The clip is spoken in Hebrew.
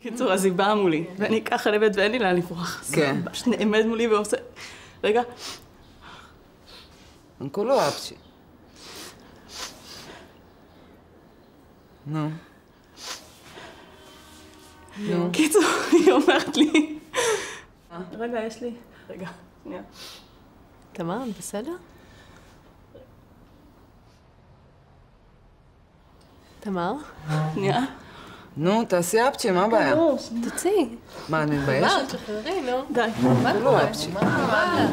קיצור, אז היא באה מולי, ואני ככה לבד ואין לי לאן לברוח. כן. פשוט נעמד מולי ועושה... רגע. Ancora apci. נו. נו. קיצור, היא אומרת לי... רגע, יש לי... רגע, שנייה. תמר, בסדר? תמר? שנייה. נו, תעשי אפצ'י, מה הבעיה? תוציא. מה, אני מתביישת? תמר, תחררי, נו. די. מה זה לא קורה? אפצ'י. מה?